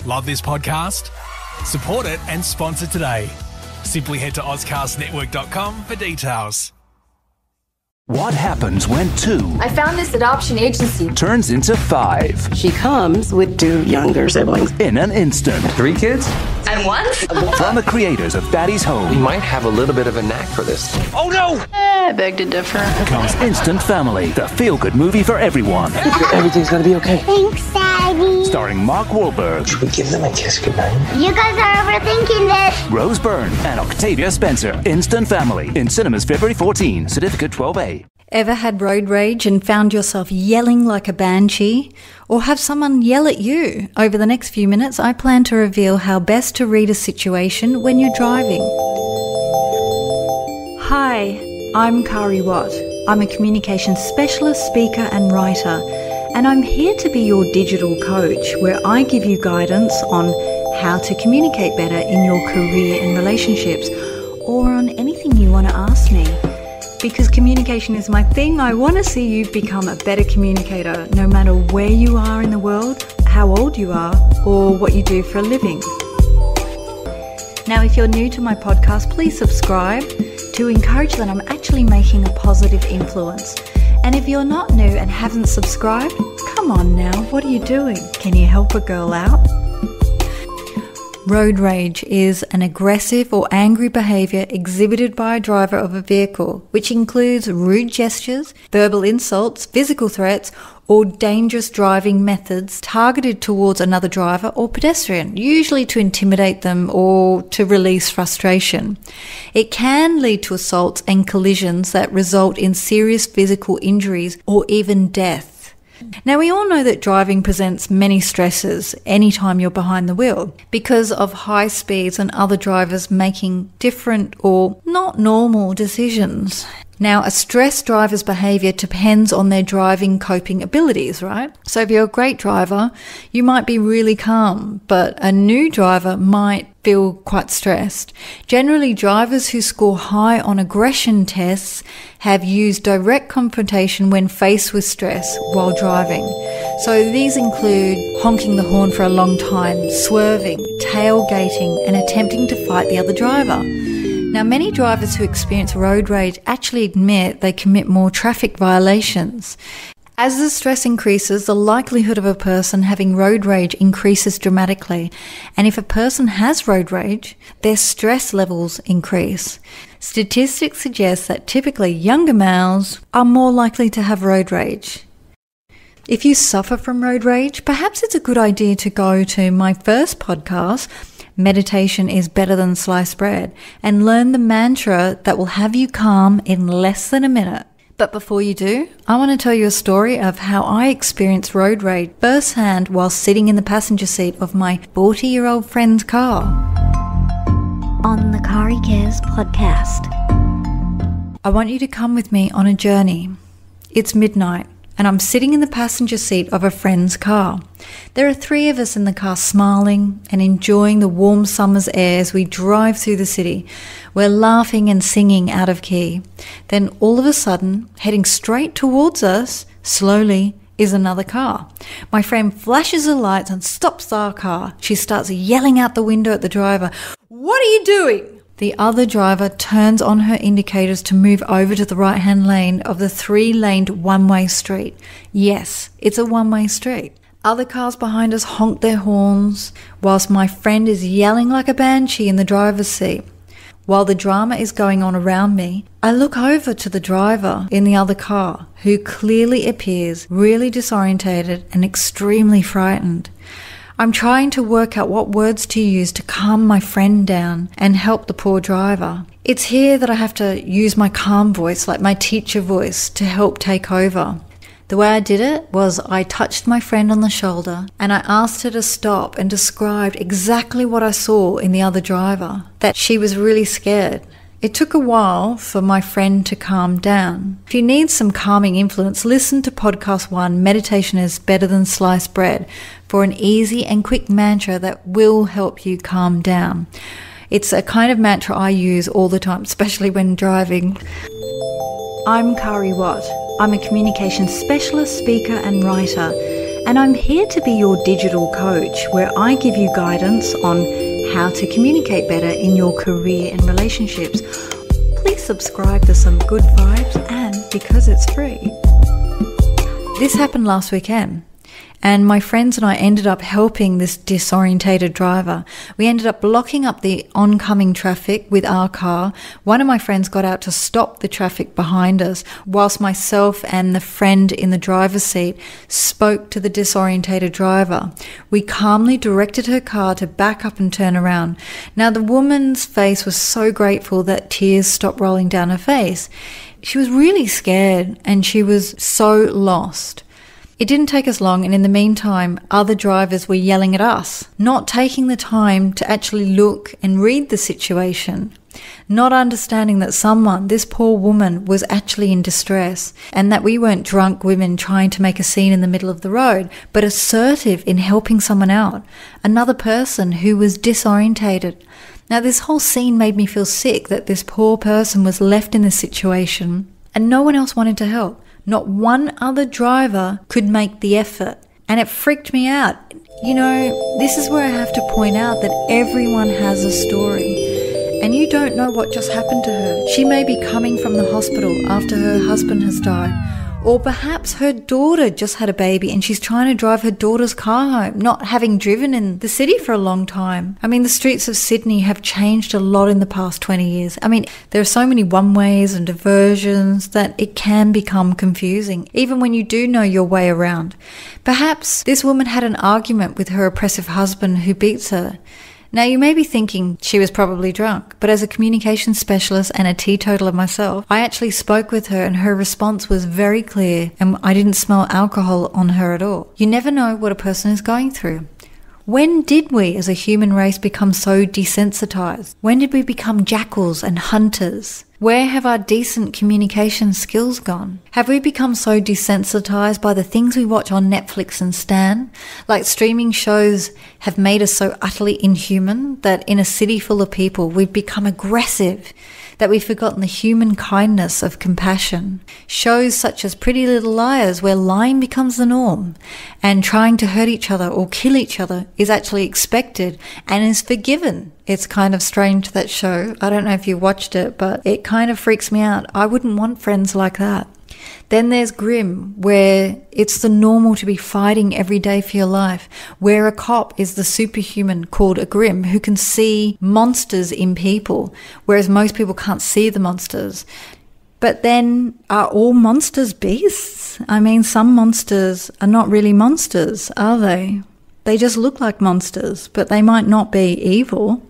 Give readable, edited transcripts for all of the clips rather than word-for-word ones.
Love this podcast? Support it and sponsor today. Simply head to AuscastNetwork.com for details. What happens when 2 I found this adoption agency. turns into 5 She comes with 2 younger siblings. in an instant? 3 kids? And one? From the creators of Daddy's You Home might have a little bit of a knack for this. I beg to differ. comes Instant Family, the feel-good movie for everyone. Everything's gonna be okay. Thanks, Daddy. Starring Mark Wahlberg, Should we give them a kiss goodnight? You guys are overthinking this. Rose Byrne, and Octavia Spencer. Instant Family in cinemas February 14. Certificate 12A. Ever had road rage and found yourself yelling like a banshee? Or have someone yell at you? Over the next few minutes, I plan to reveal how best to read a situation when you're driving. Hi, I'm Kari Watt. I'm a communications specialist, speaker and writer, and I'm here to be your digital coach, where I give you guidance on how to communicate better in your career and relationships, or on anything you want to ask me. Because communication is my thing, I want to see you become a better communicator, no matter where you are in the world, how old you are, or what you do for a living. Now, if you're new to my podcast, please subscribe to encourage that I'm actually making a positive influence. And if you're not new and haven't subscribed, come on now, what are you doing? Can you help a girl out? Road rage is an aggressive or angry behaviour exhibited by a driver of a vehicle, which includes rude gestures, verbal insults, physical threats, or dangerous driving methods targeted towards another driver or pedestrian, usually to intimidate them or to release frustration. It can lead to assaults and collisions that result in serious physical injuries or even death. Now, we all know that driving presents many stresses anytime you're behind the wheel because of high speeds and other drivers making different or not normal decisions. Now, a stressed driver's behaviour depends on their driving coping abilities, right? So if you're a great driver, you might be really calm, but a new driver might feel quite stressed. Generally, drivers who score high on aggression tests have used direct confrontation when faced with stress while driving. So these include honking the horn for a long time, swerving, tailgating, and attempting to fight the other driver. Now, many drivers who experience road rage actually admit they commit more traffic violations. As the stress increases, the likelihood of a person having road rage increases dramatically. And if a person has road rage, their stress levels increase. Statistics suggest that typically younger males are more likely to have road rage. If you suffer from road rage, perhaps it's a good idea to go to my first podcast, Meditation is Better Than Sliced Bread, and learn the mantra that will have you calm in less than a minute. But before you do, I want to tell you a story of how I experienced road rage firsthand while sitting in the passenger seat of my 40-year-old friend's car. On the Kari Cares podcast. I want you to come with me on a journey. It's midnight, and I'm sitting in the passenger seat of a friend's car. There are 3 of us in the car smiling and enjoying the warm summer's air as we drive through the city. We're laughing and singing out of key. Then all of a sudden, heading straight towards us, slowly, is another car. My friend flashes the lights and stops our car. She starts yelling out the window at the driver, "What are you doing?" The other driver turns on her indicators to move over to the right-hand lane of the 3-laned one-way street. Yes, it's a one-way street. Other cars behind us honk their horns, whilst my friend is yelling like a banshee in the driver's seat. While the drama is going on around me, I look over to the driver in the other car, who clearly appears really disorientated and extremely frightened. I'm trying to work out what words to use to calm my friend down and help the poor driver. It's here that I have to use my calm voice, like my teacher voice, to help take over. The way I did it was I touched my friend on the shoulder and I asked her to stop and described exactly what I saw in the other driver, that she was really scared. It took a while for my friend to calm down. If you need some calming influence, listen to podcast 1, Meditation is Better Than Sliced Bread, for an easy and quick mantra that will help you calm down. It's a kind of mantra I use all the time, especially when driving. I'm Kari Watt. I'm a communications specialist, speaker and writer, and I'm here to be your digital coach, where I give you guidance on how to communicate better in your career and relationships. Please subscribe to Some Good Vibes, and because it's free. This happened last weekend. And my friends and I ended up helping this disorientated driver. We ended up blocking up the oncoming traffic with our car. One of my friends got out to stop the traffic behind us, whilst myself and the friend in the driver's seat spoke to the disorientated driver. We calmly directed her car to back up and turn around. Now, the woman's face was so grateful that tears stopped rolling down her face. She was really scared and she was so lost. It didn't take us long, and in the meantime, other drivers were yelling at us, not taking the time to actually look and read the situation, not understanding that this poor woman, was actually in distress, and that we weren't drunk women trying to make a scene in the middle of the road, but assertive in helping someone out, another person who was disorientated. Now, this whole scene made me feel sick that this poor person was left in this situation, and no one else wanted to help. Not one other driver could make the effort, and it freaked me out. You know, this is where I have to point out that everyone has a story, and you don't know what just happened to her. She may be coming from the hospital after her husband has died, or perhaps her daughter just had a baby and she's trying to drive her daughter's car home, not having driven in the city for a long time. I mean, the streets of Sydney have changed a lot in the past 20 years. I mean, there are so many one-ways and diversions that it can become confusing, even when you do know your way around. Perhaps this woman had an argument with her oppressive husband who beats her. Now, you may be thinking she was probably drunk, but as a communication specialist and a teetotaler myself, I actually spoke with her and her response was very clear, and I didn't smell alcohol on her at all. You never know what a person is going through. When did we as a human race become so desensitized? When did we become jackals and hunters? Where have our decent communication skills gone? Have we become so desensitized by the things we watch on Netflix and Stan? Like streaming shows have made us so utterly inhuman that in a city full of people we've become aggressive, that we've forgotten the human kindness of compassion. Shows such as Pretty Little Liars, where lying becomes the norm and trying to hurt each other or kill each other is actually expected and is forgiven. It's kind of strange, that show. I don't know if you watched it, but it kind of freaks me out. I wouldn't want friends like that. Then there's Grimm, where it's the normal to be fighting every day for your life, where a cop is the superhuman called a Grimm who can see monsters in people, whereas most people can't see the monsters. But then, are all monsters beasts? I mean, some monsters are not really monsters, are they? They just look like monsters, but they might not be evil.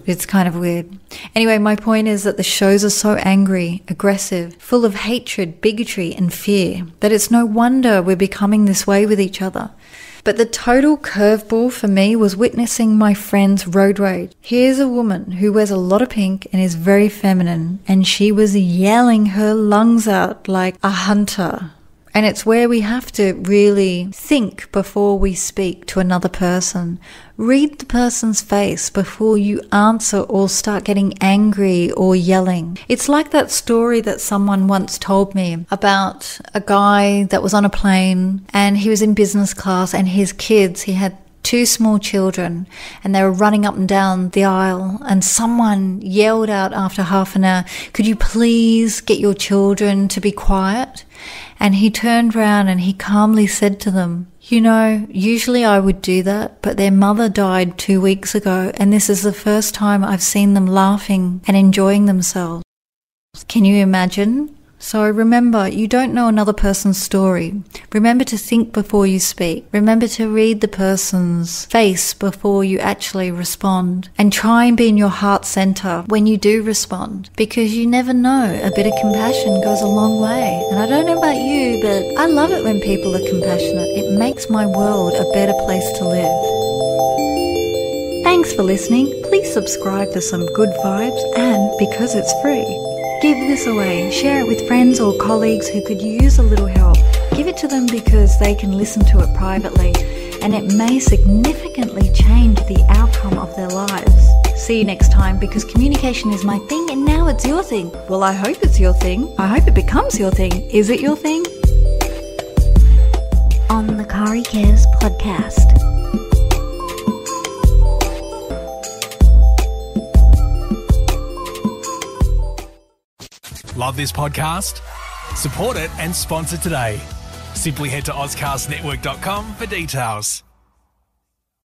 It's kind of weird. Anyway, my point is that the shows are so angry, aggressive, full of hatred, bigotry and fear, that it's no wonder we're becoming this way with each other. But the total curveball for me was witnessing my friend's road rage. Here's a woman who wears a lot of pink and is very feminine, and she was yelling her lungs out like a hunter. And it's where we have to really think before we speak to another person. Read the person's face before you answer or start getting angry or yelling. It's like that story that someone once told me about a guy that was on a plane and he was in business class, and his kids, he had 2 small children, and they were running up and down the aisle, and someone yelled out after half an hour, "Could you please get your children to be quiet?" And he turned around and he calmly said to them, "You know, usually I would do that, but their mother died 2 weeks ago, and this is the first time I've seen them laughing and enjoying themselves." Can you imagine? So remember, you don't know another person's story. Remember to think before you speak. Remember to read the person's face before you actually respond. And try and be in your heart center when you do respond, because you never know. A bit of compassion goes a long way. And I don't know about you, but I love it when people are compassionate. It makes my world a better place to live. Thanks for listening. Please subscribe to Some Good Vibes, and because it's free, give this away. Share it with friends or colleagues who could use a little help. Give it to them because they can listen to it privately, and it may significantly change the outcome of their lives. See you next time, because communication is my thing and now it's your thing. Well, I hope it's your thing. I hope it becomes your thing. Is it your thing? Kari Cares podcast. Love this podcast? Support it and sponsor today. Simply head to AuscastNetwork.com for details.